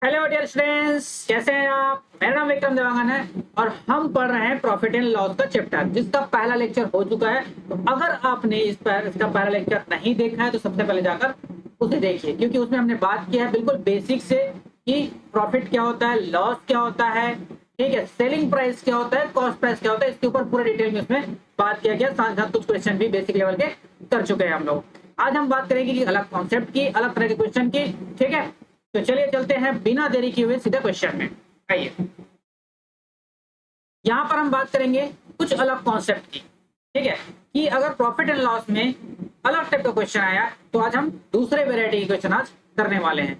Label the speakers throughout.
Speaker 1: Hello dear students, कैसे हैं आप। मेरा नाम विक्रम देवांगन है और हम पढ़ रहे हैं प्रॉफिट एंड लॉस का चैप्टर, जिसका पहला लेक्चर हो चुका है। तो अगर आपने इसका पहला लेक्चर नहीं देखा है तो सबसे पहले जाकर उसे देखिए, क्योंकि उसमें हमने बात की है बिल्कुल बेसिक से कि प्रॉफिट क्या होता है, लॉस क्या होता है, ठीक है, सेलिंग प्राइस क्या होता है, कॉस्ट प्राइस क्या होता है। इसके ऊपर पूरे डिटेल में उसमें बात किया गया। साथ साथ कुछ क्वेश्चन भी बेसिक लेवल के कर चुके हैं हम लोग। आज हम बात करेंगे कि अलग कॉन्सेप्ट की, अलग तरह के क्वेश्चन की, ठीक है। तो चलिए चलते हैं बिना देरी किए हुए सीधे क्वेश्चन में। आइए, यहां पर हम बात करेंगे कुछ अलग कॉन्सेप्ट की, ठीक है, कि अगर प्रॉफिट एंड लॉस में अलग टाइप का क्वेश्चन आया तो आज हम दूसरे वेरायटी के क्वेश्चन आज करने वाले हैं,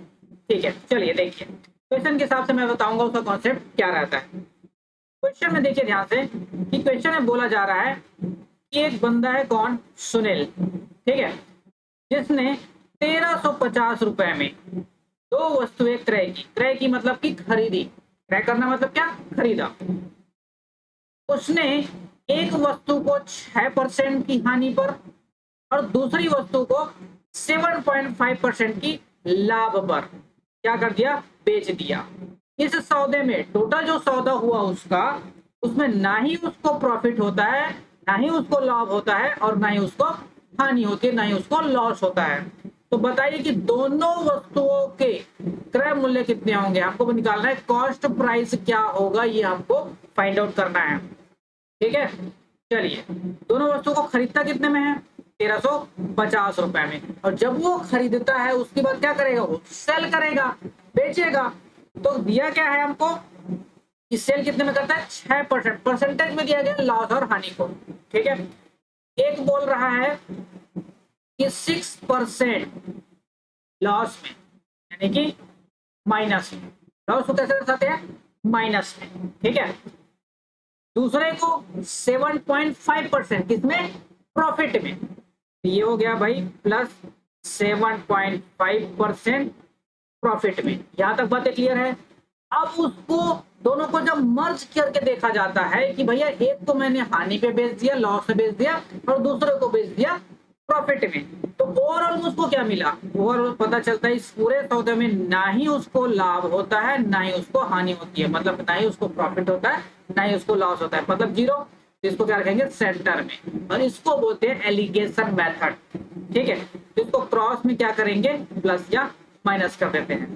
Speaker 1: ठीक है। चलिए देखिए, क्वेश्चन के हिसाब से मैं बताऊंगा उसका कॉन्सेप्ट क्या रहता है। क्वेश्चन में देखिए ध्यान से कि क्वेश्चन में बोला जा रहा है कि एक बंदा है, कौन, सुनील, ठीक है, जिसने 1350 रुपए में दो वस्तुएं क्रय की मतलब कि खरीदी। क्रय करना मतलब क्या, खरीदा। उसने एक वस्तु को 6% की हानि पर और दूसरी वस्तु को 7.5% की लाभ पर क्या कर दिया, बेच दिया। इस सौदे में टोटल जो सौदा हुआ उसका, उसमें ना ही उसको प्रॉफिट होता है, ना ही उसको लाभ होता है, और ना ही उसको हानि होती है, ना ही उसको लॉस होता है। तो बताइए कि दोनों वस्तुओं के क्रय मूल्य कितने होंगे। हमको निकालना है कॉस्ट प्राइस क्या होगा, ये हमको फाइंड आउट करना है, ठीक है। चलिए, दोनों वस्तु को खरीदता कितने में है, 1350 रुपए में, और जब वो खरीदता है उसके बाद क्या करेगा, वो सेल करेगा, बेचेगा। तो दिया क्या है हमको कि सेल कितने में करता है, 6%, परसेंटेज में दिया गया लॉस और हानि को, ठीक है। एक बोल रहा है कि 6% लॉस में, यानी कि माइनस में। लॉस को कैसे दर्शाते हैं, माइनस में, ठीक है। दूसरे को 7.5% किसमें, प्रॉफिट में। ये हो गया भाई प्लस 7.5% प्रॉफिट में। यहां तक बातें क्लियर है। अब उसको दोनों को जब मर्ज करके देखा जाता है कि भैया एक को मैंने हानि पे बेच दिया, लॉस पे बेच दिया, और दूसरे को बेच दिया प्रॉफिट में, तो ओवरऑल उसको क्या मिला, ओवरऑल पता चलता है इस पूरे सौदे में ना ही उसको लाभ होता है, ना ही उसको हानि होती है, मतलब ना ही उसको प्रॉफिट होता है, ना ही उसको लॉस होता है, मतलब जीरो। इसको क्या रखेंगे, सेंटर में, और इसको बोलते हैं एलिगेशन मेथड, ठीक है। तो इसको क्रॉस में क्या करेंगे, प्लस या माइनस कर देते हैं,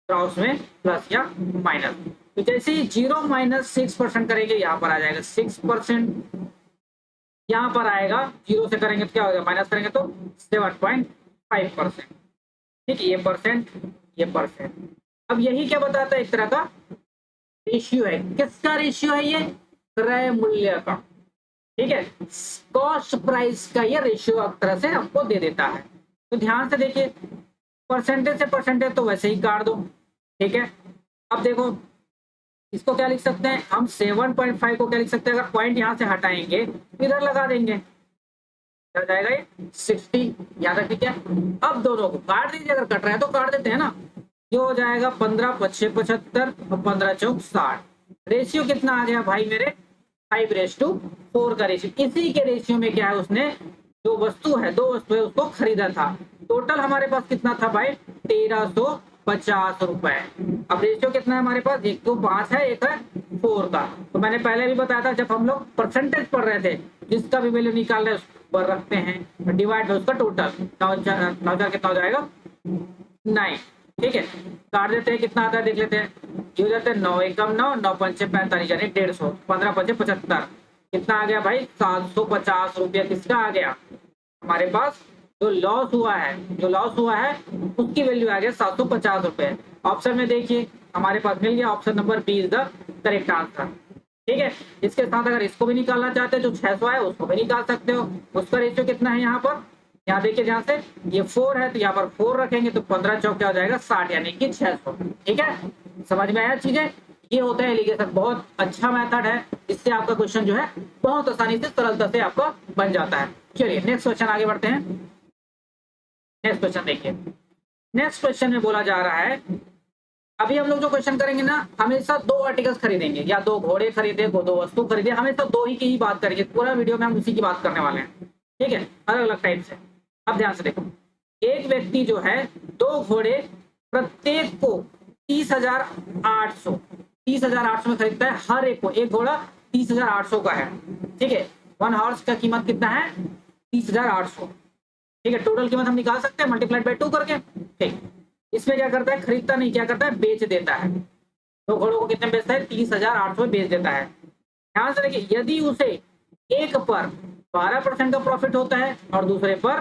Speaker 1: क्रॉस में प्लस या माइनस। तो जैसे ही 0 - 6% करेंगे, यहाँ पर आ जाएगा 6%, यहाँ पर आएगा 0 से करेंगे तो क्या होगा, माइनस करेंगे तो 7.5%, ठीक है। ये परसेंट, ये परसेंट। अब यही क्या बताता है, एक तरह का रेशियो है। किसका रेशियो है ये, क्रय मूल्य का, ठीक है। कॉस्ट प्राइस का ये रेशियो एक तरह से हमको दे देता है। तो ध्यान से देखिए, परसेंटेज से परसेंटेज तो वैसे ही काट दो, ठीक है। अब देखो, इसको क्या लिख सकते हैं हम, 7.5 को क्या लिख सकते हैं, अगर पॉइंट यहाँ से हटाएंगे इधर लगा देंगे, क्या जाएगा ये 60, याद रखिए क्या। अब दोनों को काट दीजिए, अगर कट रहा है तो काट देते हैं ना। ये हो जाएगा 15 × 5 = 75 और 15 × 4 = 60। रेशियो कितना आ गया भाई मेरे, 5:4 का रेशियो। इसी के रेशियो में क्या है, उसने जो वस्तु है, दो वस्तु है, उसको खरीदा था। टोटल हमारे पास कितना था भाई, 1350 रुपए। अब रेशियो कितना है हमारे पास, एक तो 5 है, एक है 4 का। तो मैंने पहले भी बताया था, जब हम लोग परसेंटेज पढ़ रहे थे, जिसका भी वैल्यू निकाल रहे पर रखते हैं, डिवाइड उसका टोटल, 9,000 कितना हो जाएगा, 9, ठीक है। काट देते हैं, कितना आता है देख लेते हैं। ये हो जाता है 9 एकम 9, 9 पंचे 45, यानी 150, 15 पंचे 75, कितना आ गया भाई, 750 रुपया। किसका आ गया, हमारे पास जो लॉस हुआ है, जो लॉस हुआ है उसकी वैल्यू आ गया 750 रुपए। ऑप्शन में देखिए हमारे पास मिल गया, option number B is the correct answer, ठीक है। इसके साथ अगर इसको भी निकालना चाहते हैं, जो 600 है उसको भी निकाल सकते हो। उसका रेशियो कितना है यहाँ पर, यहाँ देखिए ध्यान से, ये 4 है तो यहाँ पर 4 रखेंगे तो 15 चौक क्या हो जाएगा, 60, यानी कि 600, ठीक है। समझ में आया चीजें। ये होता है एलिगेशन, बहुत अच्छा मेथड है, इससे आपका क्वेश्चन जो है बहुत आसानी से, सरलता से आपका बन जाता है। चलिए नेक्स्ट क्वेश्चन आगे बढ़ते हैं। नेक्स्ट क्वेश्चन देखिए, नेक्स्ट क्वेश्चन में बोला जा रहा है, अभी हम लोग जो क्वेश्चन करेंगे ना, हमेशा दो आर्टिकल्स खरीदेंगे, या दो घोड़े खरीदे, दो वस्तु खरीदे, हमेशा दो ही की ही बात करेंगे। पूरा वीडियो में हम उसी की बात करने वाले हैं, ठीक है, अलग अलग टाइप से। अब ध्यान से देखो, एक व्यक्ति जो है, दो घोड़े प्रत्येक को 30 30,800 30,800 में खरीदता है हर एक को, एक घोड़ा 30,800 का है, ठीक है। 1 हॉर्स का कीमत कितना है? 30,800, ठीक है। टोटल कीमत हम निकाल सकते हैं मल्टीप्लाइड बाय 2 करके, ठीक। इसमें क्या करता है? खरीदता नहीं, क्या करता है? बेच देता है। दो घोड़ों को कितने में बेचता है? 30,800 में बेच देता है। ध्यान से देखिए, यदि उसे एक पर 12% का प्रॉफिट होता है और दूसरे पर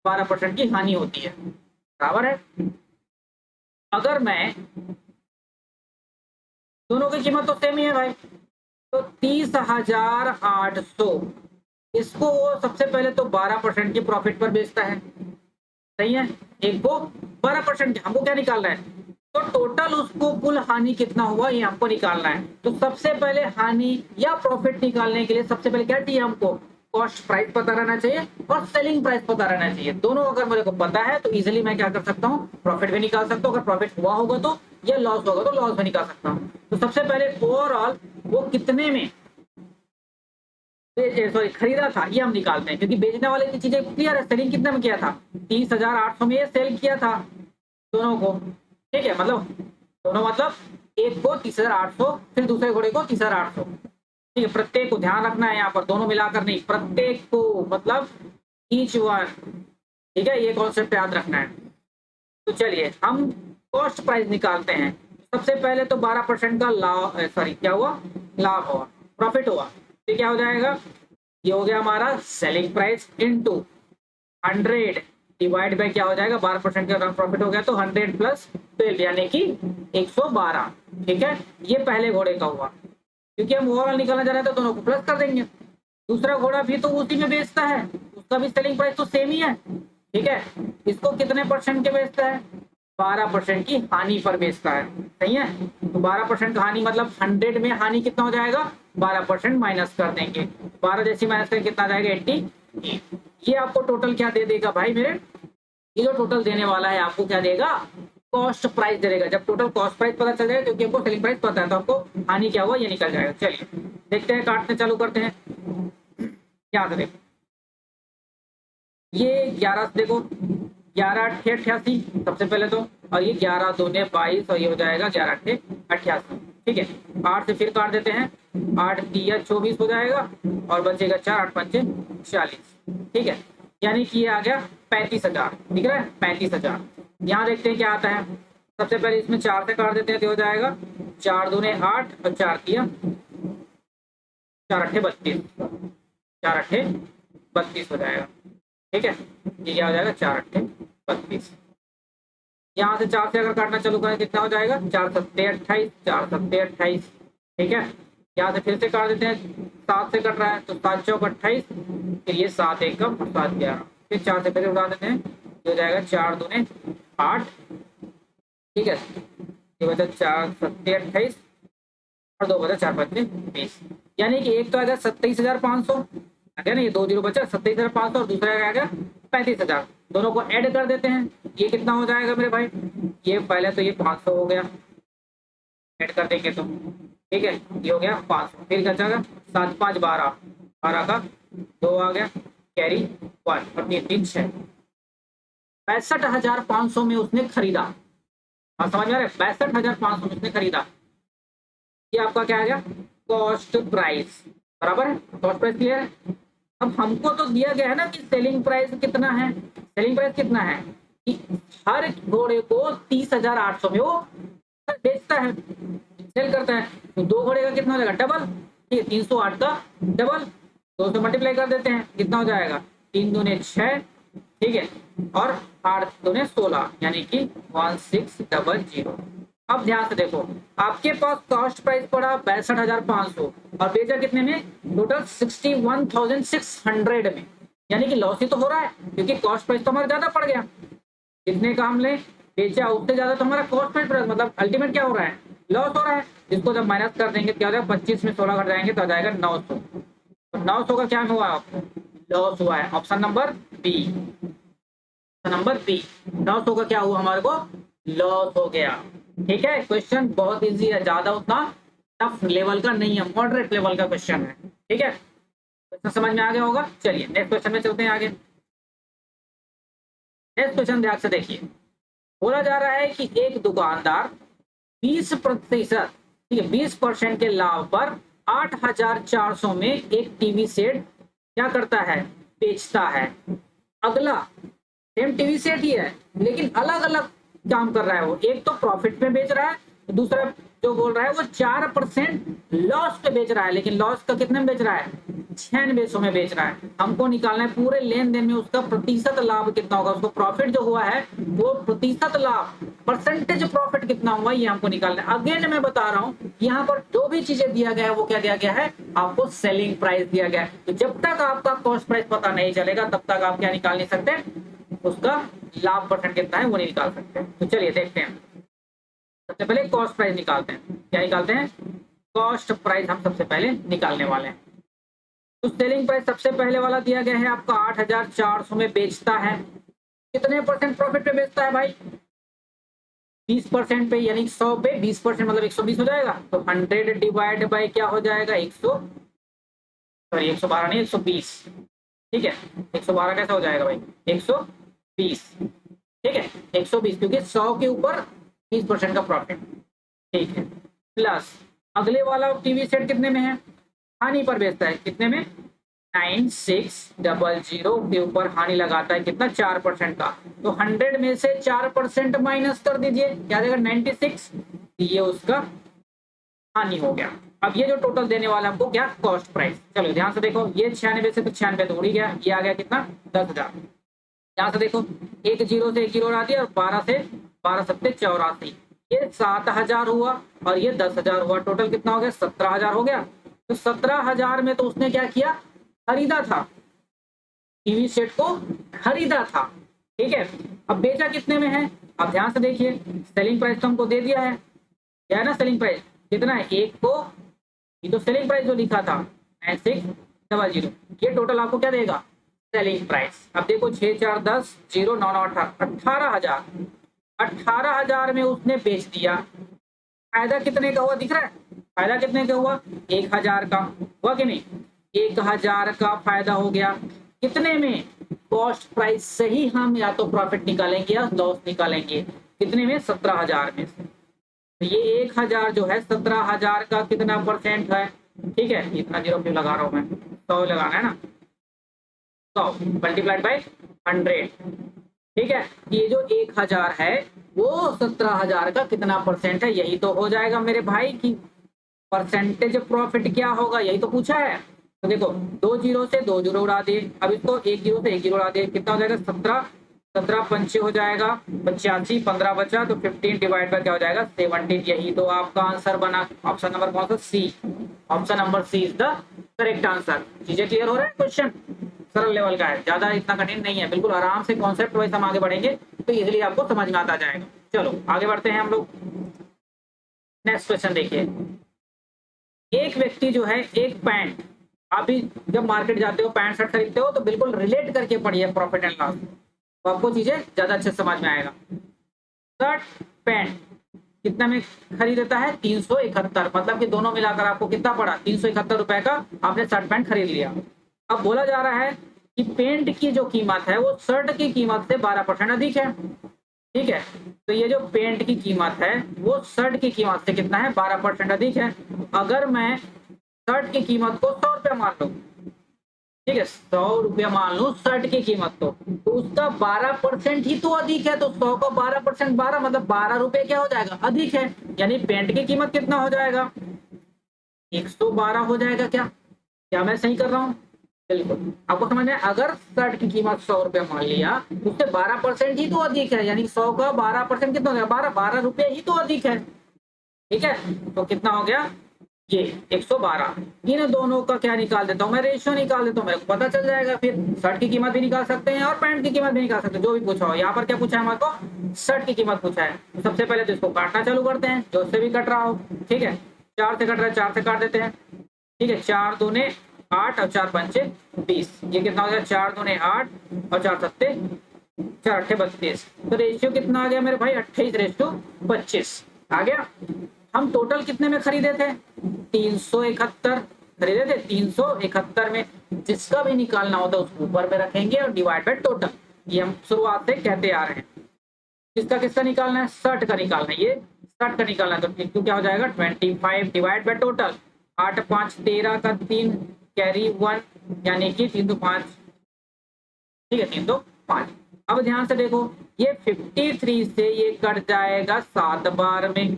Speaker 1: 12% की हानि होती है, बराबर है। अगर मैं, दोनों की कीमत तो सेम ही है भाई, तो 30,800 इसको वो सबसे पहले तो 12% की प्रॉफिट पर बेचता है, सही है। एक को 12%, हमको क्या निकालना है? तो टोटल उसको कुल हानि कितना हुआ ये हमको निकालना है। तो सबसे पहले हानि या प्रॉफिट निकालने के लिए सबसे पहले क्या चाहिए हमको? कॉस्ट प्राइस पता रहना चाहिए और सेलिंग प्राइस पता रहना चाहिए। दोनों अगर मेरे को पता है तो इजीली मैं क्या कर सकता हूँ? प्रॉफिट भी निकाल सकता हूँ। अगर प्रॉफिट हुआ होगा तो, या लॉस होगा तो लॉस भी निकाल सकता हूँ। तो सबसे पहले ओवरऑल वो कितने में सॉरी खरीदा था ये हम निकालते हैं, क्योंकि बेचने वाले की चीजें क्लियर है। सेलिंग कितने में किया था? 30,800 में ये सेल किया था दोनों को, ठीक है। मतलब दोनों मतलब एक को 30,800, फिर दूसरे घोड़े को 30,800, ठीक है। प्रत्येक को ध्यान रखना है, यहाँ पर दोनों मिलाकर नहीं, प्रत्येक को मतलब ईच वन, ठीक है। ये कॉन्सेप्ट याद रखना है। तो चलिए हम कॉस्ट प्राइस निकालते हैं। सबसे पहले तो 12% का लाभ, सॉरी क्या हुआ? लाभ हुआ, प्रॉफिट हुआ। तो क्या हो जाएगा? ये हो गया हमारा selling price into 100 divide by क्या हो जाएगा? 12% का प्रॉफिट हो गया तो 100 प्लस 12 यानी कि 112, ठीक है। ये पहले घोड़े का हुआ, क्योंकि हम ओवरऑल निकालना चाह रहे हैं तो दोनों को प्लस कर देंगे। दूसरा घोड़ा भी तो उसी में बेचता है, उसका भी सेलिंग प्राइस तो सेम ही है, ठीक है। इसको कितने परसेंट के बेचता है? 12% की हानि पर बेचता है, सही है। तो 12% का हानि मतलब 100 में हानि कितना हो जाएगा? 12% माइनस कर देंगे, 12 जैसी माइनस करें कितना जाएगा? 80। ये आपको टोटल क्या दे देगा भाई मेरे? ये जो टोटल देने वाला है आपको क्या देगा? कॉस्ट प्राइस दे देगा। जब टोटल कॉस्ट प्राइस पता चल जाएगा, क्योंकि हमको सेलिंग प्राइस पता है, तो आपको हानि क्या हुआ ये निकल जाएगा। चलिए देखते हैं, काटने चालू करते हैं। यहाँ से देखो, ये 11 से देखो, 11 8 88 सबसे पहले तो, और ये 11 दूने 22 और ये हो जाएगा 11 8 88, ठीक है। 8 से फिर काट देते हैं, 8 तिया 24 हो जाएगा और बचेगा 4, 8 पंचे 40, ठीक है। यानी कि ये आ गया 35,000, दिख रहा है 35,000। यहाँ देखते हैं क्या आता है। सबसे पहले इसमें 4 से काट देते हैं तो हो जाएगा 4 दूने 8 और 4 तिया 4 8 32, 4 8 32 हो जाएगा, ठीक है। ये क्या हो जाएगा? 4 8 32। यहाँ से 4 से अगर काटना चालू करें कितना हो जाएगा? 4 7 28, 4 7 28, ठीक है। यहाँ से फिर से काट देते हैं, 7 से कट रहा है तो 7 चौक 28, फिर ये 7 1 कम 7 11, फिर 4 से फिर उड़ा देते हैं, ये हो जाएगा 4 दूने 8, ठीक है। ये बचा 4 7 28 और 2 बचा 4 5 20, यानी कि एक तो आ गया 27,500, आ गया ना, ये 2 जीरो बचा 27,500 और दूसरा आ गया 35,000। दोनों को ऐड कर देते हैं, ये कितना हो जाएगा मेरे भाई? ये पहले तो ये 500 हो गया, ऐड कर देंगे तो, ठीक है। ये हो गया 500, फिर क्या जाएगा? 7 5 12, 12 का 2 आ गया, कैरी 1 और 3 3 6, 65,500 में उसने खरीदा। और समझ में आ रहा है? 65,500 में उसने खरीदा। ये आपका क्या आ गया? कॉस्ट प्राइस, बराबर है। कॉस्ट प्राइस क्लियर है। अब हमको तो दिया गया है ना कि सेलिंग प्राइस कितना है। सेलिंग प्राइस कितना है कि हर घोड़े को 30,800 में वो बेचता है, सेल करता है। तो 2 घोड़े का कितना हो जाएगा? डबल, ठीक है। 308 का डबल, 2 से मल्टीप्लाई कर देते हैं, कितना हो जाएगा? 3 दूने 6, ठीक है, और 8 दूने 16, यानी कि 1600। अब ध्यान से देखो, आपके पास कॉस्ट प्राइस पड़ा 62,500 और बेचा कितने में? टोटल 61,600 में, यानी कि लॉस ही तो हो रहा है, क्योंकि कॉस्ट प्राइस तो हमारा ज्यादा पड़ गया। जितने का हमने बेचा उससे ज्यादा तो हमारा कॉस्ट प्राइस पड़ा, मतलब अल्टीमेट क्या हो रहा है? लॉस हो रहा है। इसको जब माइनस कर देंगे क्या हो जाएगा? 25 में 16 घट जाएंगे तो आ जाएगा 900। तो 900 का क्या हुआ? आपको लॉस हुआ है। Option number B, option number B, 900 का क्या हुआ? हमारे को लॉस हो गया, ठीक है। क्वेश्चन बहुत इजी है, ज्यादा उतना टफ लेवल का नहीं है, मॉडरेट लेवल का क्वेश्चन है, ठीक है। क्वेश्चन समझ में आ गया होगा। चलिए नेक्स्ट क्वेश्चन में चलते हैं आगे। नेक्स्ट क्वेश्चन ध्यान से देखिए, बोला जा रहा है कि एक दुकानदार 20%, ठीक है, 20% के लाभ पर 8,400 में एक टीवी सेट क्या करता है, बेचता है। अगला सेम टीवी सेट ही है लेकिन अलग अलग काम कर रहा है। वो एक तो प्रॉफिट में बेच रहा है, दूसरा जो बोल रहा है वो 4% लॉस पे बेच रहा है, लेकिन लॉस का कितने में बेच रहा है, 9600 में बेच रहा है। हमको निकालना है पूरे लेन देन में उसका प्रतिशत लाभ कितना होगा, उसको प्रॉफिट जो हुआ है वो प्रतिशत लाभ, परसेंटेज प्रॉफिट कितना हुआ, ये हमको निकालना है। अगेन मैं बता रहा हूँ यहाँ पर जो भी चीजें दिया गया है वो क्या दिया गया है, आपको सेलिंग प्राइस दिया गया है। तो जब तक आपका कॉस्ट प्राइस पता नहीं चलेगा तब तक आप क्या निकाल नहीं सकते, उसका लाभ परसेंट कितना है वो नहीं निकाल सकते। तो चलिए देखते हैं, सबसे पहले कॉस्ट प्राइस निकालते हैं। क्या निकालते हैं, कॉस्ट प्राइस हम सबसे पहले निकालने वाले हैं। तो सेलिंग प्राइस सबसे पहले वाला दिया गया है आपका 8,400 में बेचता है। कितने परसेंट प्रॉफिट पे बेचता है भाई, 20% पे, यानी 100 पे 20% मतलब 120 हो जाएगा। तो 100 डिवाइड बाय क्या हो जाएगा, 112 नहीं 120, ठीक है। 112 कैसा हो जाएगा भाई, 120, ठीक है 120, क्योंकि 100 के ऊपर 20% का प्रॉफिट, ठीक है। प्लस अगले वाला टीवी सेट कितने में है, हानि पर बेचता है, कितने में, 9600 के ऊपर हानि लगाता है कितना, 4% का। तो 100 में से 4% माइनस कर दीजिए, क्या देगा 96, ये उसका हानि हो गया। अब ये जो टोटल देने वाला हमको क्या, कॉस्ट प्राइस। चलो ध्यान से देखो, ये 96 से तो 96 तो उड़ ही गया, ये आ गया कितना 10,000। यहाँ से देखो, एक जीरो से एक जीरो हटा दिया और 12 से 12 सत्ते 84, ये 7,000 हुआ और ये 10,000 हुआ, टोटल कितना हो गया, 17,000 हो गया। तो 17,000 में तो उसने क्या किया, खरीदा था, टीवी सेट को खरीदा था, ठीक है। अब बेचा कितने में है, अब ध्यान से देखिए, सेलिंग प्राइस तो हमको दे दिया है, क्या है ना, सेलिंग प्राइस कितना है, एक को, ये तो सेलिंग प्राइस जो लिखा था 9600, ये टोटल आपको क्या देगा, सेलिंग प्राइस। अब देखो 6 4 10 0 9 9 18,000, 18,000 में उसने बेच दिया। फायदा कितने का हुआ दिख रहा है, फायदा कितने का हुआ, 1,000 का हुआ कि नहीं, 1,000 का फायदा हो गया। कितने में, कॉस्ट प्राइस से ही हम या तो प्रॉफिट निकालेंगे या लॉस निकालेंगे, कितने में, 17,000 में से। तो ये 1,000 जो है 17,000 का कितना परसेंट है, ठीक है, इतना जीरो क्यों लगा रहा हूं मैं, 100 लगाना है ना, 100 मल्टीप्लाइड बाय 100, ठीक है। ये जो 1,000 है वो 17,000 का कितना परसेंट है, यही तो हो जाएगा मेरे भाई की परसेंटेज प्रॉफिट क्या होगा, यही तो पूछा है। तो देखो 2 जीरो से 2 जीरो उड़ा दिए, अब इसको 1 जीरो से 1 जीरो उड़ा दिए, कितना हो जाएगा 17, 17 पंचे हो जाएगा 85, 15 बचा तो 15 डिवाइड बाय क्या हो जाएगा 17, यही तो आपका आंसर बना। ऑप्शन नंबर कौन सा, C, option number C is the correct answer. चीजें क्लियर हो रहा है, क्वेश्चन सरल लेवल का है, ज्यादा इतना कठिन नहीं है, बिल्कुल आराम से कॉन्सेप्ट वाइज हम आगे बढ़ेंगे तो इजीली आपको समझ में आता जाएगा। चलो आगे बढ़ते हैं हम लोग, नेक्स्ट क्वेश्चन देखिए। एक व्यक्ति जो है एक पैंट, अभी जब मार्केट जाते हो पैंट शर्ट खरीदते हो तो बिल्कुल रिलेट करके पढ़िए प्रॉफिट एंड लॉस, तो आपको चीजें ज्यादा अच्छे समझ में आएगा। शर्ट पैंट कितना में खरीदता है, 371, मतलब कि दोनों मिलाकर आपको कितना पड़ा, 371 रुपए का आपने शर्ट पैंट खरीद लिया। अब बोला जा रहा है कि पेंट की जो कीमत है वो शर्ट की कीमत से 12% अधिक है, ठीक है। तो ये जो पेंट की कीमत है वो शर्ट की कीमत से कितना है, 12% अधिक है। अगर मैं शर्ट की कीमत को 100 रुपया मान लूं, ठीक है 100 रुपया मान लूं शर्ट की कीमत तो उसका 12% ही तो अधिक है, तो 100 का 12%, 12 मतलब 12 रुपए क्या हो जाएगा, अधिक है। यानी पेंट की कीमत कितना हो जाएगा, 112 हो जाएगा। क्या मैं सही कर रहा हूँ, बिल्कुल आपको समझ में। अगर शर्ट की कीमत 100 रुपया मान लिया तो उससे 12% ही तो अधिक है, यानी 100 का 12% कितना हो गया, 12 रुपये ही तो अधिक है, ठीक है। तो कितना हो गया, ये 112। इन दोनों का क्या निकाल देता हूँ मैं, रेशियो निकाल देता हूँ, मेरे को पता चल जाएगा। फिर शर्ट की कीमत भी निकाल सकते हैं और पैंट की कीमत भी निकाल सकते हैं, जो भी पूछा हो। यहाँ पर क्या पूछा है हमारे को, शर्ट की कीमत पूछा है। तो सबसे पहले तो इसको काटना चालू करते हैं, जो से भी कट रहा हो, ठीक है। 4 से कट रहा है, 4 से काट देते हैं, ठीक है। 4 दूने 8 और 4 पंचे 20, ये कितना हो गया, 4 दूने 8 और 4 सत्ते 4 अट्ठे 32। तो रेशियो कितना आ गया मेरे भाई, 28:25 आ गया। हम टोटल कितने में खरीदे थे, 371 खरीदे थे। 371 में जिसका भी निकालना होता है उसको ऊपर में रखेंगे और डिवाइड बाय टोटल, ये हम शुरुआत से कहते आ रहे हैं। किसका किसका निकालना है, शर्ट का निकालना है, ये कट कर निकालना है, तो इंटू क्या हो जाएगा 25 डिवाइड बाय टोटल 8 5 13 का 3 कैरी 1 यानी कि 3 तो 5, ठीक है 3 तो 5। अब ध्यान से देखो ये 53 से ये कट जाएगा 7 बार में,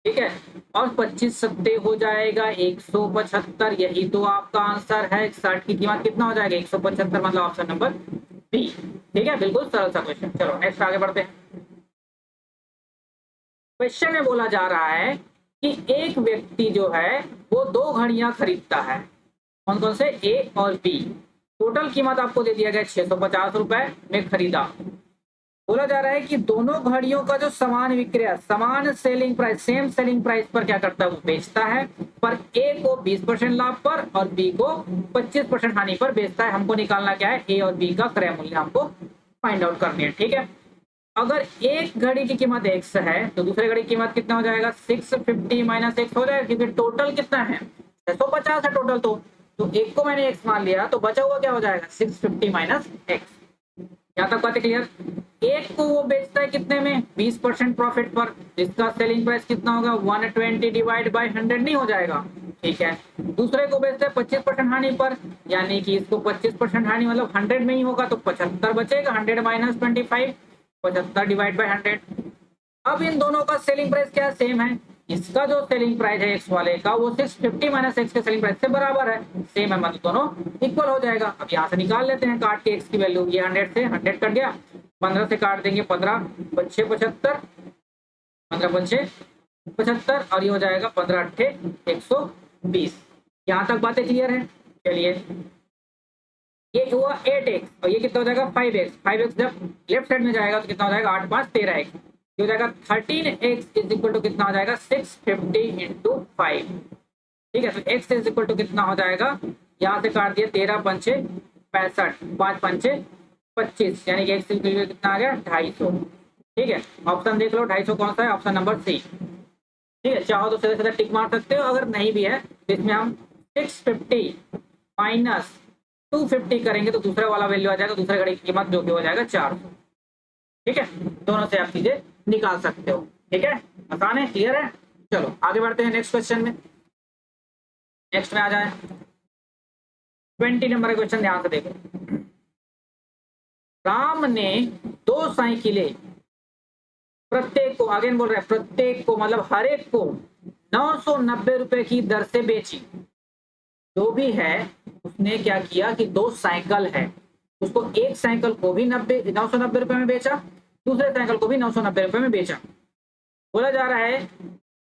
Speaker 1: ठीक है, और 25 सत्ते हो जाएगा 175। यही तो आपका आंसर है। 60 की कीमत कितना हो जाएगा 175, मतलब ऑप्शन नंबर बी। ठीक है, बिल्कुल सरल सा क्वेश्चन। चलो नेक्स्ट आगे बढ़ते हैं। क्वेश्चन में बोला जा रहा है कि एक व्यक्ति जो है वो 2 घड़ियां खरीदता है, कौन कौन से, ए और बी। टोटल कीमत आपको दे दिया गया 650 रुपए में खरीदा। बोला जा रहा है कि दोनों घड़ियों का जो समान विक्रय, समान selling price, same selling price पर क्या करता है, वो बेचता है, पर ए को 20% लाभ पर और बी को 25% हानि पर बेचता है। हमको निकालना क्या है, ए और बी का क्रय मूल्य हमको फाइंड आउट करनी है। ठीक है, अगर एक घड़ी की कीमत x है तो दूसरे घड़ी की कीमत कितना हो जाएगा 650 माइनस x हो जाएगा, क्योंकि टोटल कितना है 650 है टोटल। तो एक को मैंने x मान लिया, तो बचा हुआ क्या हो जाएगा 650 माइनस x। यहाँ तक बात क्लियर। एक को वो बेचता है कितने में, 20% प्रॉफिट पर, जिसका सेलिंग प्राइस कितना होगा 120 डिवाइड बाय 100 नहीं हो जाएगा, ठीक है। दूसरे को बेचते हैं 25% हानि पर, यानी कि इसको 25% हानि मतलब 100 में ही होगा, तो 75 बचेगा, 100 माइनस 25, 75 डिवाइड बाय 100। अब इन दोनों का सेलिंग प्राइस क्या सेम है, इसका जो सेलिंग प्राइस है एक्स वाले का वो 650 माइनस एक्स के सेलिंग प्राइस से बराबर है, सेम है, मतलब दोनों इक्वल हो जाएगा। अब यहाँ से निकाल लेते हैं काट के एक्स की वैल्यू, ये 100 से 100 कट गया, 15 से काट देंगे 15 बच्चे 75, 15 बच्चे 75 और ये हो जाएगा 15 अट्ठे 120। यहाँ तक बातें क्लियर है। चलिए ये हुआ 8x और ये कितना हो जाएगा 5x। 5x जब लेफ्ट साइड में जाएगा तो कितना हो जाएगा 8 5 13x, ये हो जाएगा 13x इज इक्वल टू कितना हो जाएगा 650 इंटू 5। ठीक है, तो x इज इक्वल टू कितना हो जाएगा, यहाँ से काट दिया 13 पंचे 65, 5 पंचे 25, यानी कि x इज इक्वल टू कितना आ गया 250। ठीक है, ऑप्शन देख लो 250 कौन सा है, ऑप्शन नंबर सी। ठीक है, चाहो तो सीधे सीधे टिक मार सकते हो, अगर नहीं भी है तो इसमें हम 650 माइनस 250 करेंगे तो दूसरा वाला वैल्यू आ जाएगा, दूसरे घड़ी की कीमत जो कि हो जाएगा 400। ठीक है, दोनों से आप चीजें निकाल सकते हो। ठीक है, आसान है, क्लियर है। चलो आगे बढ़ते हैं नेक्स्ट क्वेश्चन में। नेक्स्ट में आ जाए 20 नंबर का क्वेश्चन, ध्यान से देखो। राम ने 2 साइकिलें, प्रत्येक को, अगेन बोल रहे हैं प्रत्येक को मतलब हर एक को 990 रुपए की दर से बेची। जो भी है उसने क्या किया कि 2 साइकिल है, उसको एक साइकिल को भी 990 रुपए में बेचा, दूसरे साइकिल को भी 990 रुपए में बेचा। बोला जा रहा है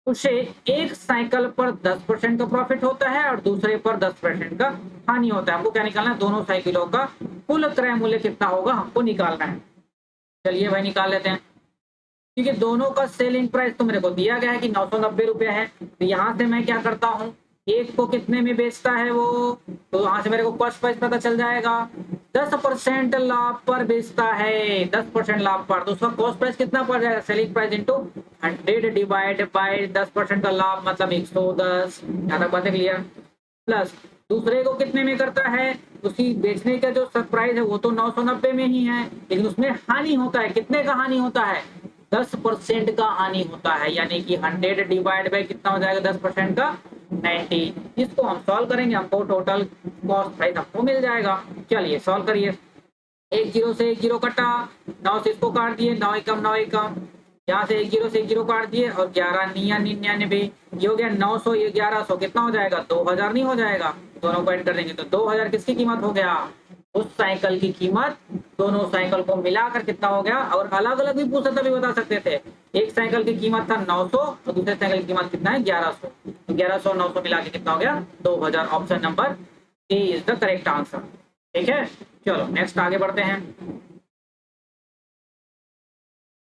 Speaker 1: उसे एक साइकिल पर 10% का प्रॉफिट होता है और दूसरे पर 10% का हानि होता है। हमको क्या निकालना है, दोनों साइकिलों का कुल क्रय मूल्य कितना होगा हमको निकालना है। चलिए भाई निकाल लेते हैं, क्योंकि दोनों का सेलिंग प्राइस तो मेरे को दिया गया है कि 990 रुपया है। तो यहाँ से मैं क्या करता हूँ, एक को कितने में बेचता है वो, तो यहाँ से मेरे को कॉस्ट प्राइस पता चल जाएगा। 10% लाभ पर बेचता है, 10% लाभ पर, तो उसका कॉस्ट प्राइस कितना पड़ जाएगा, selling price into 100 divide by 10% का लाभ मतलब 110। यहाँ तक बातें क्लियर। प्लस दूसरे को कितने में करता है, उसी बेचने का जो प्राइस है वो तो 990 में ही है, लेकिन उसमें हानि होता है, कितने का हानि होता है 10% का हानि होता है, यानी कि 100 डिवाइड बाय कितना हो जाएगा 10% का 90। इसको हम सॉल्व करेंगे, हमको टोटल कॉस्ट प्राइस हमको मिल जाएगा। चलिए सॉल्व करिए। 1 0 से 1 0 कटा, 9 से इसको काट दिए, 9 एकम 9 एकम, यहाँ से 1 0 से 1 0 काट दिए और 11 99, ये हो गया 900, ये 1100, कितना हो जाएगा 2000 नहीं हो जाएगा, दोनों को ऐड कर देंगे तो 2000 किसकी कीमत हो गया, उस साइकिल की कीमत। दोनों साइकिल को मिलाकर कितना हो गया, और अलग अलग भी पूछा तभी बता सकते थे। एक साइकिल की कीमत था 900 और दूसरे साइकिल की कीमत कितना है 1100, तो 1100 900 मिला के कितना हो गया 2000। Option number A is the correct answer. ठीक है, चलो नेक्स्ट आगे बढ़ते हैं,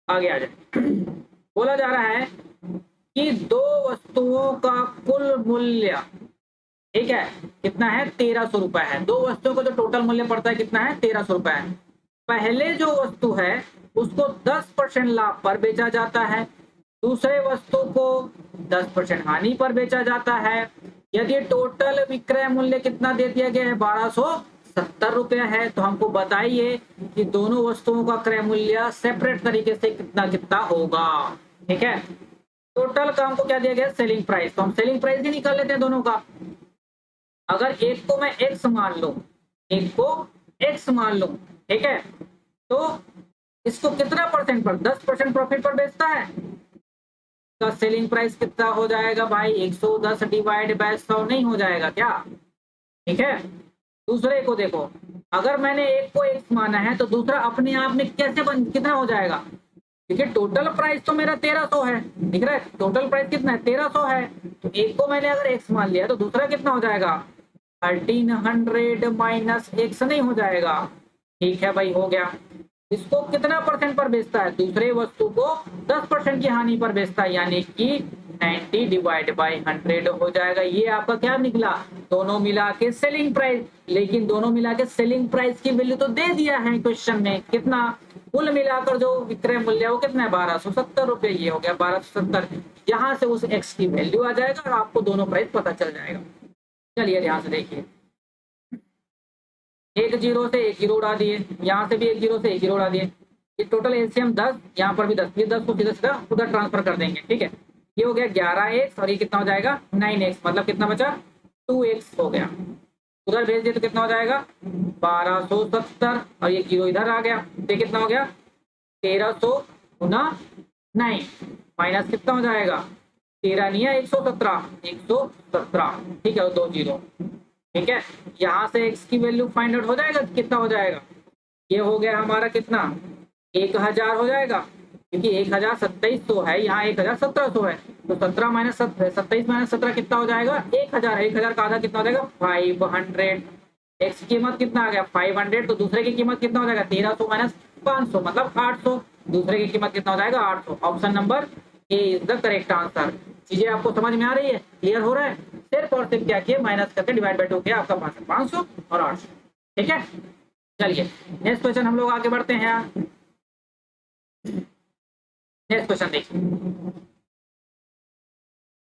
Speaker 1: आगे आ जाए। बोला जा रहा है कि 2 वस्तुओं का कुल मूल्य, ठीक है, कितना है 1300 रुपए है। 2 वस्तुओं का जो टोटल मूल्य पड़ता है कितना है 1300 रुपए है। पहले जो वस्तु है उसको 10% लाभ पर बेचा जाता है, दूसरे वस्तु को 10% हानि पर बेचा जाता है। यदि टोटल विक्रय मूल्य कितना दे दिया गया है 1270 रुपया है, तो हमको बताइए कि दोनों वस्तुओं का क्रय मूल्य सेपरेट तरीके से कितना कितना होगा। ठीक है, टोटल का हमको क्या दिया गया, सेलिंग प्राइस, तो हम सेलिंग प्राइस भी निकाल लेते हैं दोनों का। अगर एक को मैं एक्स मान लूं, एक को एक्स मान लूं, ठीक है, तो इसको कितना परसेंट पर, 10% प्रॉफिट पर बेचता है, का सेलिंग प्राइस कितना हो जाएगा भाई, 110 डिवाइड बाय 100 नहीं हो जाएगा क्या, ठीक है। दूसरे को देखो, अगर मैंने एक को एक्स माना है तो दूसरा अपने आप में कैसे बन, कितना हो जाएगा, क्योंकि टोटल प्राइस तो मेरा 1300 है, दिख रहा है, टोटल प्राइस कितना है, 1300 है, तो एक को मैंने अगर एक्स मान लिया तो दूसरा कितना हो जाएगा, 1300 माइनस एक्स नहीं हो जाएगा, ठीक है भाई, हो गया। इसको कितना परसेंट पर बेचता है, दूसरे वस्तु को 10% की हानि पर बेचता है, यानी कि 90 डिवाइड बाई 100 हो जाएगा। ये आपका क्या निकला, दोनों मिला के सेलिंग प्राइस, लेकिन दोनों मिला के सेलिंग प्राइस की वैल्यू तो दे दिया है क्वेश्चन में, कितना, कुल मिलाकर जो विक्रय मूल्य है वो कितना है, 1270 रुपए, ये हो गया 1270। यहाँ से उस एक्स की वैल्यू आ जाएगा और आपको दोनों प्राइस पता चल जाएगा। चलिए ध्यान से देखिए, एक जीरो से एक जीरो उड़ा दिए, यहाँ से भी एक जीरो से एक जीरो उड़ा दिए, ये टोटल एलसीएम 10, यहाँ पर भी 10, ये 10 को सीधा सीधा उधर ट्रांसफर कर देंगे, ठीक है। ये हो गया 11x और ये कितना हो जाएगा 9x, मतलब कितना बचा 2x हो गया, उधर भेज दिए तो कितना हो जाएगा 1270, और ये जीरो इधर आ गया, तो कितना हो गया 1300 गुना 9 माइनस कितना हो जाएगा 13 नहीं है 117, 117, ठीक है, दो जीरो, ठीक है। यहाँ से x की वैल्यू फाइंड आउट हो जाएगा, कितना हो जाएगा, ये हो गया हमारा कितना 1000 हो जाएगा, क्योंकि 1027 है, यहाँ 1700 है, तो 17 माइनस 27 माइनस 17 कितना हो जाएगा 1000, 1000 का आधा कितना हो जाएगा 500, x की कीमत कितना आ गया 500, तो दूसरे की कीमत कितना हो जाएगा 1300 माइनस 500 मतलब 800, दूसरे की कीमत कितना हो जाएगा 800। Option number A is the correct answer. चीजें आपको समझ में आ रही है, क्लियर हो रहा है, सिर्फ और सिर्फ क्या किए, माइनस करके डिवाइड बाय 2 किया, आपका 500 और 800, ठीक है। चलिए नेक्स्ट क्वेश्चन हम लोग आगे बढ़ते हैं। नेक्स्ट क्वेश्चन देखिए,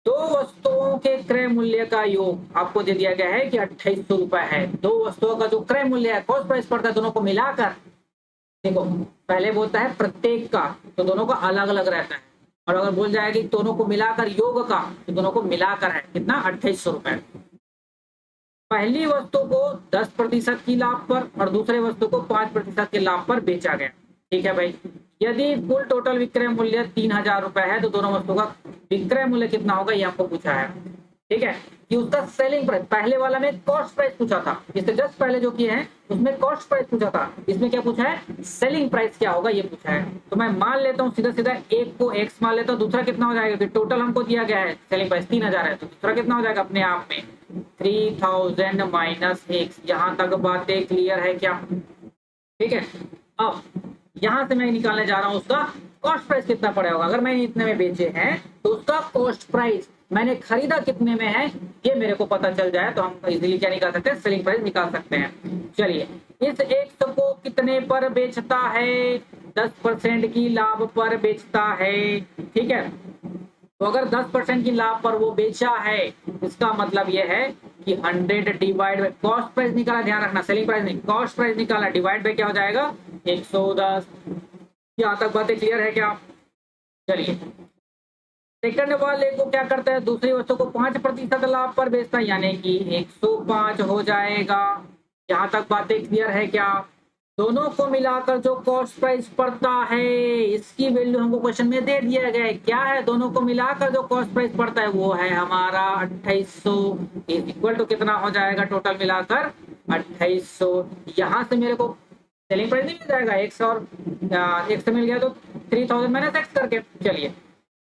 Speaker 1: दो वस्तुओं के क्रय मूल्य का योग आपको दे दिया गया है कि 2800 रुपए है, दो वस्तुओं का जो क्रय मूल्य है, कॉस्ट प्राइस पड़ता है दोनों को मिलाकर, देखो पहले बोलता है प्रत्येक का, तो दोनों का अलग अलग रहता है, और अगर बोल जाएगा कि दोनों को मिलाकर योग का, तो दोनों को मिलाकर है कितना 2800 रुपए। पहली वस्तु को 10% की लाभ पर और दूसरे वस्तु को 5% के लाभ पर बेचा गया, ठीक है भाई। यदि कुल टोटल विक्रय मूल्य 3000 रुपए है तो दोनों वस्तु का विक्रय मूल्य कितना होगा, ये आपको पूछा है, ठीक है। कि उसका सेलिंग प्राइस, पहले वाला में कॉस्ट प्राइस पूछा था, इससे जस्ट पहले जो किए हैं उसमें कॉस्ट प्राइस पूछा था, इसमें क्या पूछा है सेलिंग प्राइस क्या होगा ये पूछा है। तो मैं मान लेता हूँ सीधा सीधा, एक को एक्स मान लेता हूँ, दूसरा कितना हो जाएगा, टोटल हमको दिया गया है सेलिंग प्राइस 3000 है, तो दूसरा कितना हो जाएगा अपने आप में 3000 माइनस एक्स। यहाँ तक बातें क्लियर है क्या, ठीक है। अब यहाँ से मैं निकालने जा रहा हूँ उसका कॉस्ट प्राइस कितना पड़ा होगा, अगर मैंने इतने में बेचे हैं तो उसका कॉस्ट प्राइस मैंने खरीदा कितने में है ये मेरे को पता चल जाए तो हम इजीली क्या निकाल सकते हैं, सेलिंग प्राइस निकाल सकते हैं। चलिए, इस एक को कितने पर बेचता है, 10% की लाभ पर बेचता है, ठीक है। तो अगर 10% की लाभ पर वो बेचा है, इसका मतलब ये है कि 100 डिवाइड बाय कॉस्ट प्राइस निकाला, ध्यान रखना सेलिंग प्राइस नहीं, कॉस्ट प्राइस निकाला, डिवाइड बाय क्या हो जाएगा 110। यहाँ तक बातें क्लियर है क्या। चलिए, सेकंड वाले को क्या करता है, दूसरी वस्तु को 5% लाभ पर बेचता है, यानी कि 105 हो जाएगा। यहाँ तक बातें क्लियर है क्या। दोनों को मिलाकर जो कॉस्ट प्राइस पड़ता है, इसकी वैल्यू हमको क्वेश्चन में दे दिया गया है, क्या है, दोनों को मिलाकर जो कॉस्ट प्राइस पड़ता है वो है हमारा 2800, इक्वल टू कितना हो जाएगा टोटल मिलाकर 2800। यहाँ से मेरे को सेलिंग प्राइस नहीं मिल जाएगा, एक्स और एक्स मिल गया तो 3000 माइनस एक्स करके। चलिए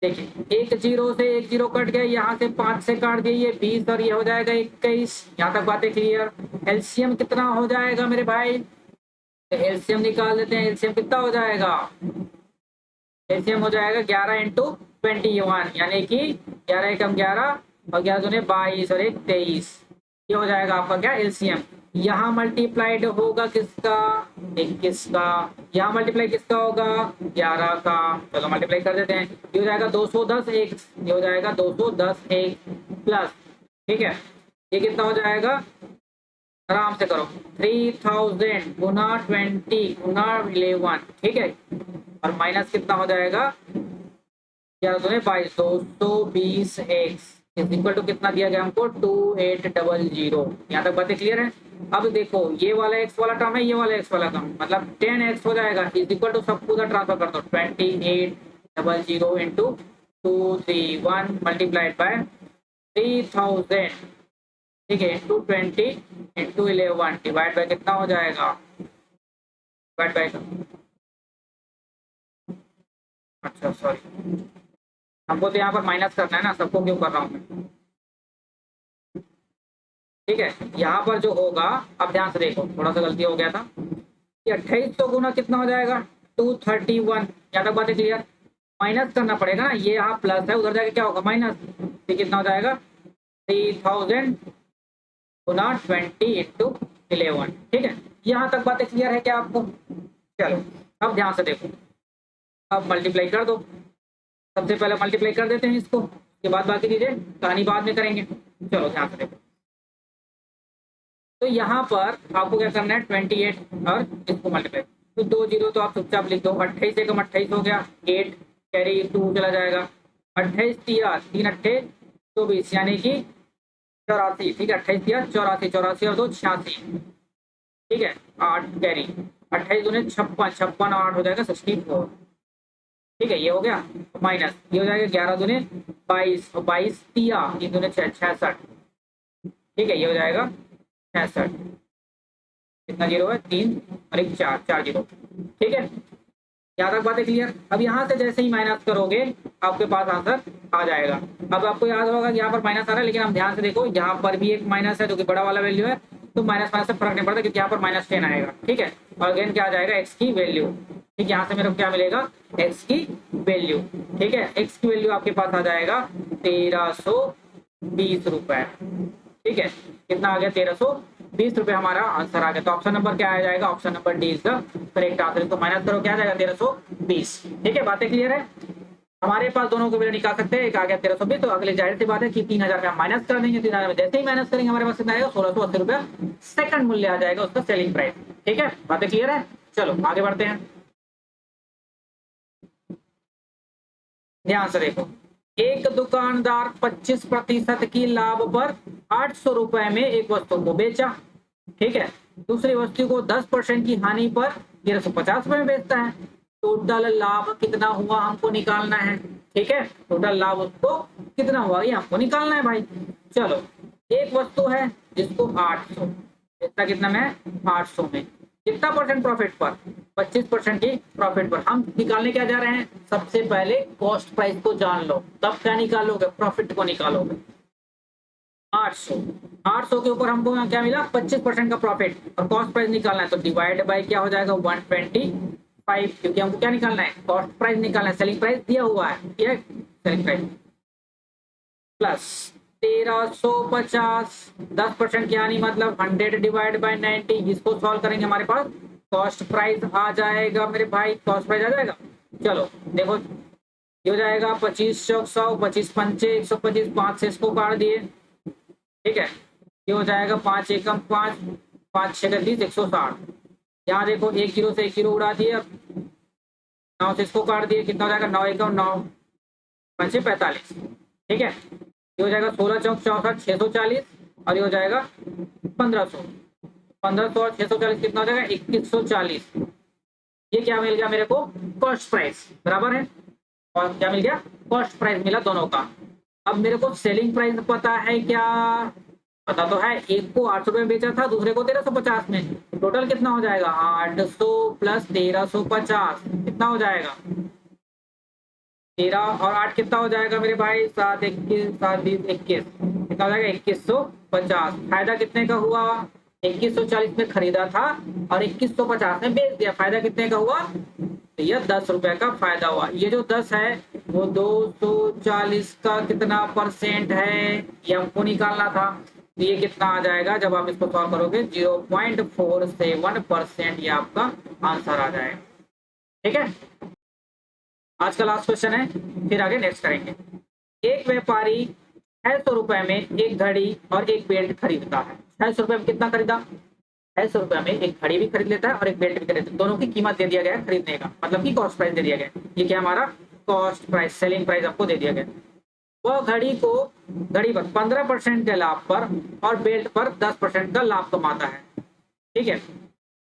Speaker 1: देखिए, एक जीरो से एक जीरो कट गया, यहाँ से 5 से काट दिए, ये 20 और ये हो जाएगा 21। यहाँ तक बातें क्लियर। एलसीएम कितना हो जाएगा मेरे भाई, एलसीएम निकाल देते हैं, एलसीएम कितना हो जाएगा, एलसीएम हो जाएगा 11 इंटू 21, यानी कि 11 एकम 11 और 11 दूने 22 और 1 23, ये हो जाएगा आपका क्या एलसीएम। यहाँ मल्टीप्लाइड होगा किसका 21 का, यहाँ मल्टीप्लाई किसका होगा 11 का, चलो मल्टीप्लाई कर देते हैं, ये हो जाएगा 210 एक, ये हो जाएगा 210 एक प्लस, ठीक है, ये कितना हो जाएगा, आराम से करो, 3000 गुना 20 गुना 11, ठीक है, और माइनस कितना हो जाएगा 11 दूने 22, 220 एक्स इज इक्वल टू कितना दिया गया हमको 2800। यहाँ तक बातें क्लियर है। अब देखो ये वाला एक्स वाला टर्म है, ये वाला एक्स वाला टर्म, मतलब 10x हो जाएगा इज इक्वल टू सब पूरा ट्रांसफर कर दो 2800 इंटू 231 मल्टीप्लाइड बाय 3000, ठीक है, इंटू 20 इंटू 11 डिवाइड बाय कितना हो जाएगा, डिवाइड बाय, अच्छा सॉरी, हमको तो यहाँ पर माइनस करना है ना, सबको क्यों कर रहा हूँ मैं, ठीक है। यहाँ पर जो होगा, अब ध्यान से देखो, थोड़ा सा गलती हो गया था, ये 2800 गुना कितना हो जाएगा 231। यहाँ तक बातें क्लियर। माइनस करना पड़ेगा ना, ये यहाँ प्लस है, उधर जाके क्या होगा माइनस, ये कितना हो जाएगा 3000 गुना 20 इंटू 11, ठीक है। यहाँ तक बातें क्लियर है क्या आपको? चलो अब ध्यान से देखो, अब मल्टीप्लाई कर दो, सबसे पहले मल्टीप्लाई कर देते हैं इसको, उसके बाद बाकी चीजें कहानी बाद में करेंगे। चलो ध्यान से देखो, तो यहाँ पर आपको क्या करना है 28 और इसको मल्टीप्लाई, तो 2 जीरो तो आप चुपचाप लिख दो, 28 एकम 28 हो गया, 8 कैरी 2 चला जाएगा, 28 तिया 3 अट्ठे 24 यानी कि 84, ठीक है, 28 तिया 84, 84 और 2 86, ठीक है, 8 कैरी, 28 दूने 56, 56 और 8 हो जाएगा 64, ठीक है, ये हो गया माइनस, ये हो जाएगा 11 दूने 22 और 22 तिया 3 दूने 66, ठीक है, ये हो जाएगा 66, कितना जीरो है 3 और 1 4, 4 जीरो, ठीक है। यहाँ तक बातें क्लियर। अब यहाँ से जैसे ही माइनस करोगे आपके पास आंसर आ जाएगा। अब आपको याद होगा कि यहाँ पर माइनस आ रहा है, लेकिन हम ध्यान से देखो यहाँ पर भी एक माइनस है जो कि बड़ा वाला वैल्यू है, तो माइनस माइनस से फर्क नहीं पड़ता क्योंकि यहाँ पर -10 आएगा, ठीक है। और अगेन क्या आ जाएगा एक्स की वैल्यू, ठीक, यहाँ से मेरे को क्या मिलेगा एक्स की वैल्यू, ठीक है। एक्स की वैल्यू आपके पास आ जाएगा 1320 रुपए, ठीक है, कितना आ गया 1320 रुपए हमारा आंसर आ गया। तो ऑप्शन नंबर क्या आ जाएगा, option number D is the correct answer. तो माइनस करो क्या आ जाएगा 1320, ठीक है, बातें क्लियर है। हमारे पास दोनों को वैल्यू निकाल सकते हैं, एक आ गया 1320, तो अगले जाहिर सी बात है कि 3000 में हम माइनस कर देंगे, 3000 में जैसे ही माइनस करेंगे हमारे पास कितना आएगा 1680 रुपया सेकंड मूल्य आ जाएगा उसका सेलिंग प्राइस, ठीक है, बातें क्लियर है। चलो आगे बढ़ते हैं, ध्यान से देखो, एक दुकानदार 25% की लाभ पर 800 रुपए में एक वस्तु को बेचा, ठीक है, दूसरी वस्तु को 10% की हानि पर 1350 रुपए में बेचता है, टोटल लाभ कितना हुआ हमको निकालना है, ठीक है, टोटल लाभ उसको कितना हुआ ये हमको निकालना है भाई। चलो एक वस्तु है जिसको 800 बेचता, कितना में 800 में, कितना परसेंट प्रॉफिट पर 25% की प्रॉफिट पर। हम निकालने क्या जा रहे हैं, सबसे पहले कॉस्ट प्राइस को जान लो, तब क्या निकालोगे प्रॉफिट को निकालोगे। 800 के ऊपर हमको क्या मिला 25% का प्रॉफिट, और कॉस्ट प्राइस निकालना है तो डिवाइड बाय क्या हो जाएगा 125, क्योंकि हमको क्या निकालना है कॉस्ट प्राइस निकालना है, सेलिंग प्राइस दिया हुआ है, ये सेलिंग प्राइस प्लस 1350, 10% की हानि मतलब 100 डिवाइड बाय 90, इसको सॉल्व करेंगे हमारे पास कॉस्ट प्राइस आ जाएगा मेरे भाई, कॉस्ट प्राइस आ जाएगा। चलो देखो ये हो जाएगा 25 चौक 100, 25 पंचे 125, 5 से इसको काट दिए, ठीक है, ये हो जाएगा 5 एकम 5, 5 6 30 160, यहाँ देखो 1 जीरो से 1 जीरो उड़ा दिए, 9 से इसको काट दिए, कितना हो जाएगा 9 एकम 9, 5 से 45, ठीक है, ये हो जाएगा 16 चौक 64 640, और ये हो जाएगा 1500, 1500 और 640 कितना हो जाएगा 2140, ये क्या मिल गया मेरे को कॉस्ट प्राइस, बराबर है, और क्या मिल गया कॉस्ट प्राइस मिला दोनों का। अब मेरे को सेलिंग प्राइस पता है क्या, पता तो है, एक को 800 रुपये में बेचा था, दूसरे को 1350 में, टोटल कितना हो जाएगा 800 प्लस 1350 कितना हो जाएगा 13 और 8 कितना हो जाएगा मेरे भाई 7 21 7 20 21 कितना हो जाएगा 2150। फायदा कितने का हुआ 2140 में खरीदा था और 2150 में बेच दिया, फायदा कितने का हुआ, तो ये 10 रुपए का फायदा हुआ। ये जो 10 है वो 240 का कितना परसेंट है ये हमको निकालना था, तो ये कितना आ जाएगा जब आप इसको सॉल्व करोगे 0.47% ये आपका आंसर आ जाएगा, ठीक है। आज का लास्ट क्वेश्चन है, फिर आगे नेक्स्ट करेंगे। एक व्यापारी 600 रुपए में एक घड़ी और एक बेल्ट खरीदता है, 600 रुपए में कितना खरीदा 600 रुपए में एक घड़ी भी खरीद लेता है और एक बेल्ट भी खरीद लेता है, दोनों की कीमत दे दिया गया है खरीदने का, मतलब कि कॉस्ट प्राइस दे दिया गया है। ये क्या हमारा कॉस्ट प्राइस, सेलिंग प्राइस आपको दे दिया गया। वह घड़ी पर 15% के लाभ पर और बेल्ट पर 10% का लाभ कमाता है, ठीक है,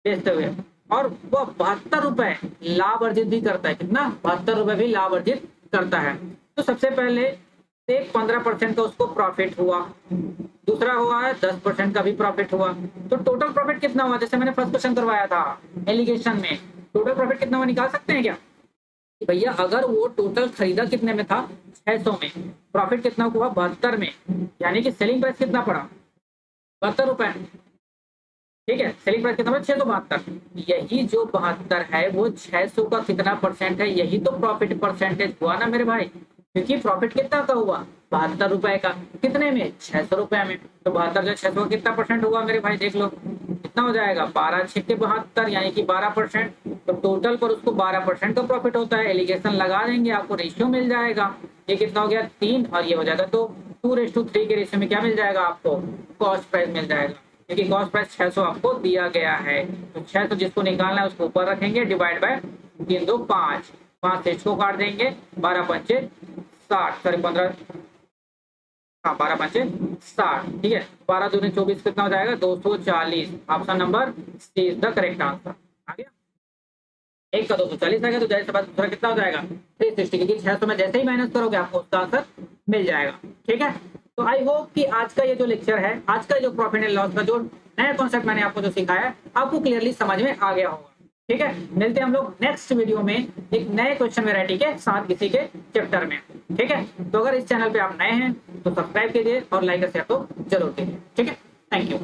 Speaker 1: बेचते हुए, और वह 72 रुपए लाभ अर्जित भी करता है। कितना? 72 रुपए भी लाभ अर्जित करता है। तो सबसे पहले एक 15% का उसको प्रॉफिट हुआ, दूसरा हुआ है 10% का भी प्रॉफिट हुआ। तो टोटल प्रॉफिट कितना हुआ? जैसे मैंने फर्स्ट क्वेश्चन करवाया था एलिगेशन में, टोटल प्रॉफिट कितना हुआ निकाल सकते हैं क्या? भैया अगर वो टोटल खरीदा कितने में था? 600 में, प्रॉफिट कितना हुआ? 72 में, यानी कि सेलिंग प्राइस कितना पड़ा? 72 रुपए, ठीक है। सेलिंग प्राइस कितना? 672। यही जो 72 है वो 600 का कितना परसेंट है? यही तो प्रॉफिट परसेंटेज हुआ ना मेरे भाई, क्योंकि प्रॉफिट कितना का हुआ? 72 रुपए का। कितने में? 600 रुपए में। तो 72 जो 600 का कितना परसेंट हुआ मेरे भाई? देख लो कितना हो जाएगा, 12 6 72, यानी कि 12%। तो टोटल पर उसको 12% का प्रॉफिट होता है। एलिगेशन लगा देंगे, आपको रेशियो मिल जाएगा। ये कितना हो गया? 3, और ये हो जाएगा तो 2:3 के रेशियो में क्या मिल जाएगा आपको? कॉस्ट प्राइस मिल जाएगा, क्योंकि कॉस्ट प्राइस 600 आपको दिया गया है। तो 600 जिसको निकालना है उसको ऊपर रखेंगे, डिवाइड बाय 3 2 5, 5 से इसको काट देंगे, 12 पंचे 60, सॉरी 15, हाँ 12 पंचे 60, ठीक है। 12 दूनी 24 कितना हो जाएगा? 240। Option number C is the correct answer. आ गया, एक का 240 आ गया, तो जाहिर सी बात दूसरा कितना हो जाएगा? 360, क्योंकि 600 में जैसे ही माइनस करोगे आपको उसका आंसर मिल जाएगा, ठीक है। तो आई होप कि आज का ये जो लेक्चर है, आज का जो प्रॉफिट एंड लॉस का जो नया कॉन्सेप्ट मैंने आपको जो सिखाया है, आपको क्लियरली समझ में आ गया होगा, ठीक है। मिलते हैं हम लोग नेक्स्ट वीडियो में एक नए क्वेश्चन वैरायटी के साथ किसी के चैप्टर में, ठीक है। तो अगर इस चैनल पे आप नए हैं तो सब्सक्राइब कीजिए और लाइक और शेयर तो जरूर कीजिए, ठीक है। Thank you.